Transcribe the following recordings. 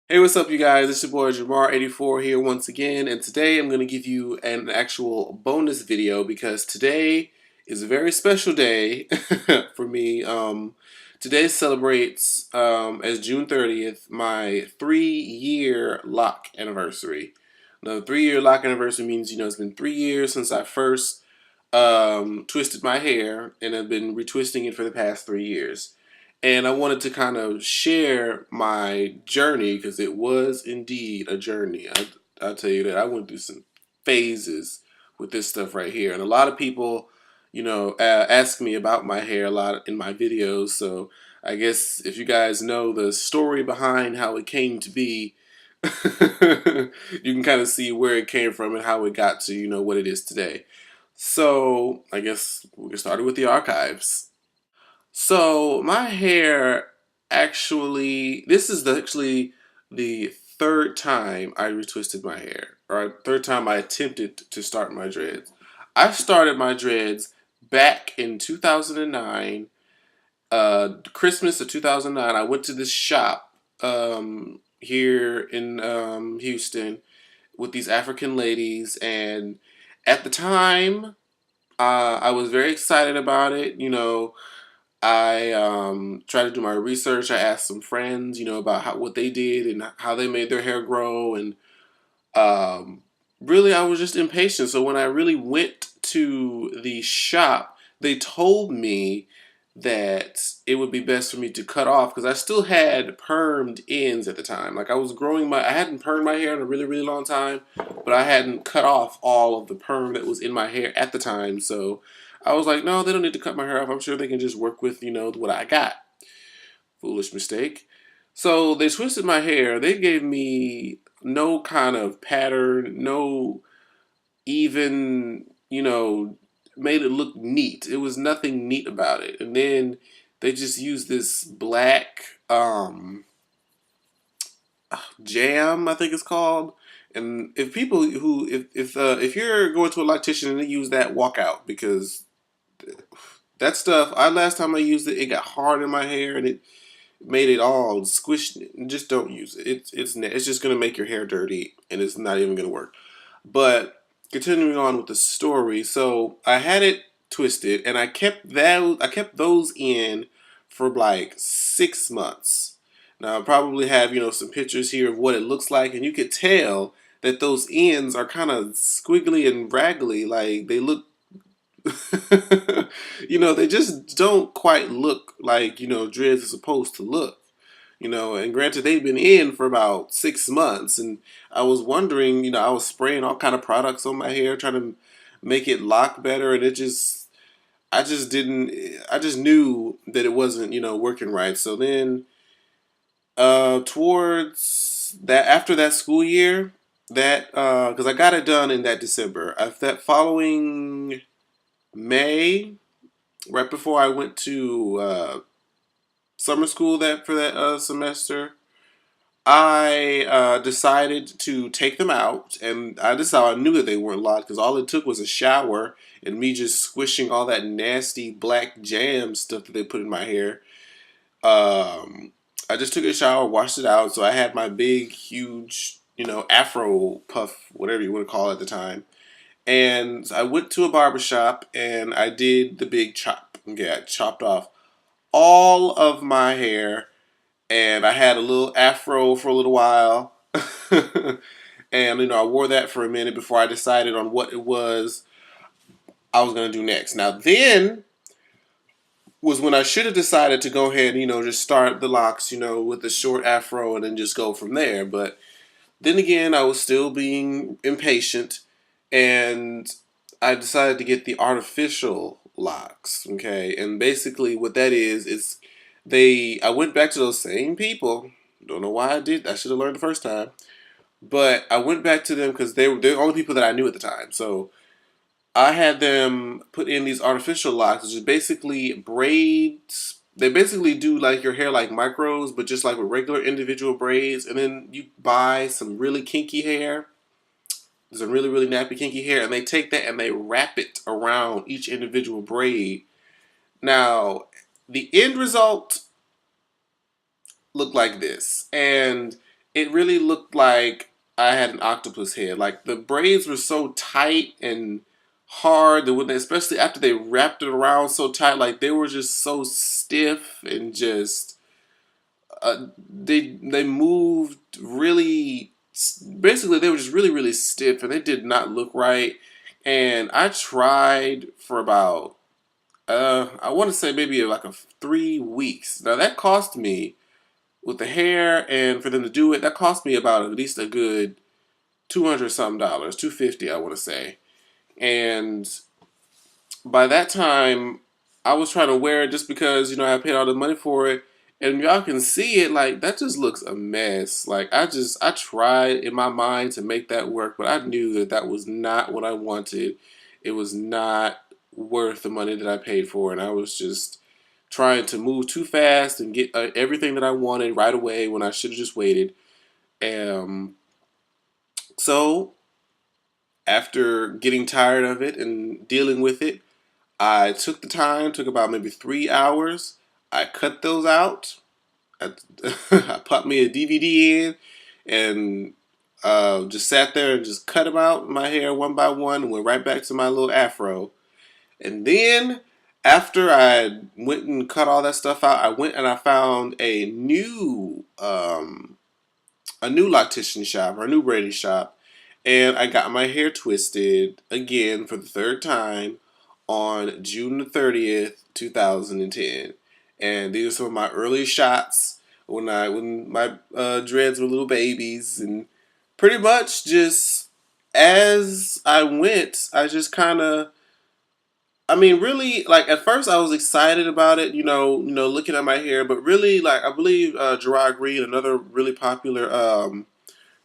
Hey, what's up, you guys? It's your boy Jamar84 here once again, and today I'm going to give you an actual bonus video because today is a very special day for me. Today celebrates, as June 30th, my 3-year lock anniversary. Now, the 3-year lock anniversary means, it's been 3 years since I first twisted my hair, and I've been retwisting it for the past 3 years. And I wanted to kind of share my journey because it was indeed a journey. I'll tell you that I went through some phases with this stuff right here. And a lot of people, ask me about my hair a lot in my videos. So I guess if you guys know the story behind how it came to be, you can kind of see where it came from and how it got to, what it is today. So I guess we'll get started with the archives. So my hair this is actually the third time I retwisted my hair, or third time I attempted to start my dreads. I started my dreads back in 2009, Christmas of 2009. I went to this shop here in Houston with these African ladies, and at the time, I was very excited about it. I tried to do my research. I asked some friends, about what they did and how they made their hair grow, and um, really, I was just impatient. So when I really went to the shop, they told me that it would be best for me to cut off because I still had permed ends at the time. Like I hadn't permed my hair in a really, really long time, but I hadn't cut off all of the perm that was in my hair at the time. So I was like, no, they don't need to cut my hair off. I'm sure they can just work with, what I got. Foolish mistake. So they twisted my hair. They gave me no kind of pattern, no even, made it look neat. It was nothing neat about it. And then they just used this black jam, I think it's called. And if people who if you're going to a loctician and they use that, walk out because that stuff. Last time I used it, it got hard in my hair and it made it all squished. Just don't use it. It's just gonna make your hair dirty and it's not even gonna work. But continuing on with the story, so I had it twisted and I kept those in for like 6 months. Now I probably have some pictures here of what it looks like, and you could tell that those ends are kind of squiggly and raggly, like they look they just don't quite look like, dreads are supposed to look. And granted, they've been in for about 6 months, and I was wondering, I was spraying all kind of products on my hair, trying to make it lock better, and I just didn't, I just knew that it wasn't, working right. So then, towards that, after that school year, because I got it done in that December, that following May, right before I went to summer school for that semester, I decided to take them out, and this is how I knew that they weren't locked because all it took was a shower and me just squishing all that nasty black jam stuff that they put in my hair. I just took a shower, washed it out, so I had my big, huge, afro puff, whatever you want to call it at the time. And I went to a barber shop and I did the big chop. Okay, I chopped off all of my hair and I had a little afro for a little while. And I wore that for a minute before I decided on what it was I was gonna do next. Now then was when I should have decided to go ahead and just start the locks, with the short afro and then just go from there. But then again, I was still being impatient, and I decided to get the artificial locks. Okay, and basically what that is I went back to those same people. Don't know why I did. I should have learned the first time. But I went back to them because they're the only people that I knew at the time. So I had them put in these artificial locks, which is basically braids. They basically do like your hair like micros, but just like with regular individual braids. And then you buy some really kinky hair, some really, really nappy kinky hair, and they take that and they wrap it around each individual braid. Now, the end result looked like this. And it really looked like I had an octopus head. Like the braids were so tight and hard that when they, especially after they wrapped it around so tight, like they were just so stiff and just they moved really. Basically, they were just really stiff and they did not look right. And I tried for about I want to say maybe like 3 weeks. Now that cost me with the hair and for them to do it, that cost me about at least a good 200 something dollars, 250 I want to say. And by that time, I was trying to wear it just because I paid all the money for it, and y'all can see it. Like that just looks a mess. Like I tried in my mind to make that work, but I knew that that was not what I wanted. It was not worth the money that I paid for, and I was just trying to move too fast and get everything that I wanted right away when I should have just waited. Um, so after getting tired of it and dealing with it, I took the time, took about maybe 3 hours. I cut those out. I, I popped me a DVD in and just sat there and just cut them out, my hair one by one, and went right back to my little afro. And then after I went and cut all that stuff out, I went and I found a new loctician shop or a new braiding shop, and I got my hair twisted again for the third time on June the 30th, 2010. And these are some of my early shots when my dreads were little babies, and pretty much just as I went, I just kind of I mean, really, like at first I was excited about it, looking at my hair, but really, like I believe Gerard Green, another really popular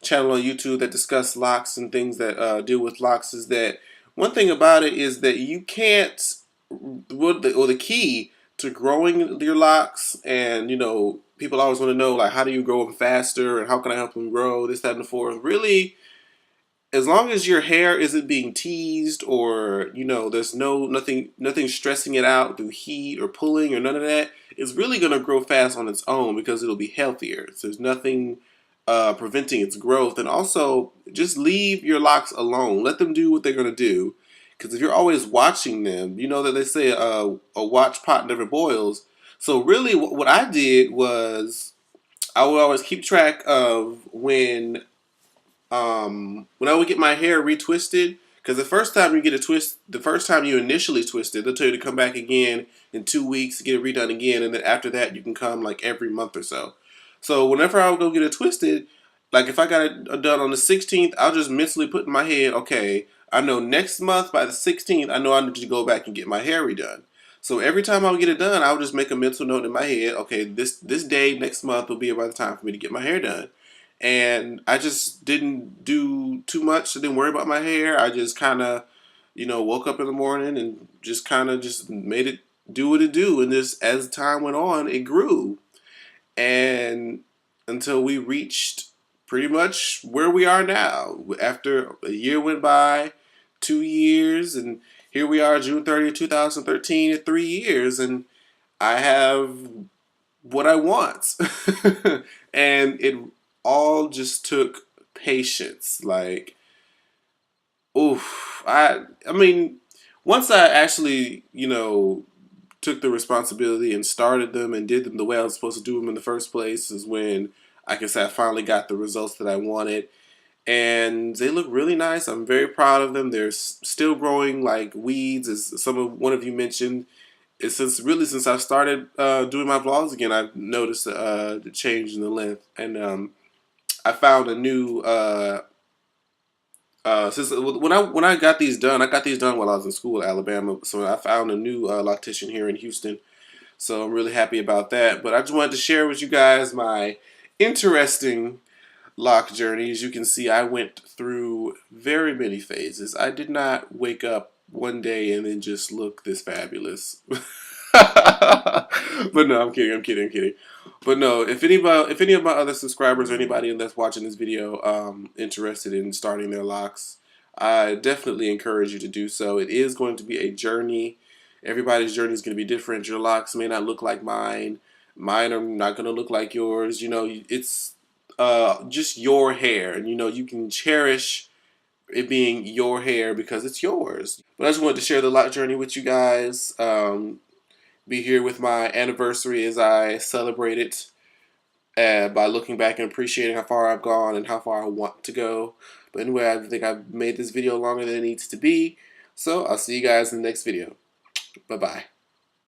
channel on YouTube that discuss locks and things that deal with locks, is that one thing about it is that you can't, or the key to growing your locks, and people always want to know like how do you grow them faster and how can I help them grow this, that, and the fourth. Really, as long as your hair isn't being teased or there's nothing stressing it out through heat or pulling or none of that, it's really going to grow fast on its own because it'll be healthier. So there's nothing preventing its growth. And also just leave your locks alone, let them do what they're going to do, because if you're always watching them, you know that they say a watch pot never boils. So really what I did was I would always keep track of when I would get my hair retwisted, because the first time you get a twist, the first time you initially twist it, they'll tell you to come back again in 2 weeks, get it redone again, and then after that you can come like every month or so. So whenever I would go get it twisted, like if I got it done on the 16th, I'll just mentally put in my head, okay, I know next month by the 16th, I know I need to go back and get my hair redone. So every time I would get it done, I would just make a mental note in my head, okay, this day next month will be about the time for me to get my hair done. And I just didn't do too much. I didn't worry about my hair. I just kind of, woke up in the morning and just kind of just made it do what it do. And just as time went on, it grew. And until we reached pretty much where we are now. After a year went by, 2 years, and here we are, June 30th, 2013, at 3 years. And I have what I want. And it all just took patience. Like, oof. I mean, once I actually, took the responsibility and started them and did them the way I was supposed to do them in the first place is when I can say I finally got the results that I wanted. And they look really nice. I'm very proud of them. They're still growing like weeds, as one of you mentioned. It's since I started doing my vlogs again, I've noticed the change in the length. And I found a new since when I got these done, I got these done while I was in school at Alabama. So I found a new loctician here in Houston. So I'm really happy about that. But I just wanted to share with you guys my interesting lock journey. As you can see, I went through very many phases. I did not wake up one day and then just look this fabulous. But no, I'm kidding. But no, if any of my other subscribers or anybody that's watching this video interested in starting their locks, I definitely encourage you to do so. It is going to be a journey. Everybody's journey is going to be different. Your locks may not look like mine. Mine are not going to look like yours. It's just your hair, and you can cherish it being your hair because it's yours. But I just wanted to share the LOC journey with you guys. Be here with my anniversary as I celebrate it by looking back and appreciating how far I've gone and how far I want to go. But anyway, I think I've made this video longer than it needs to be. So I'll see you guys in the next video. Bye-bye.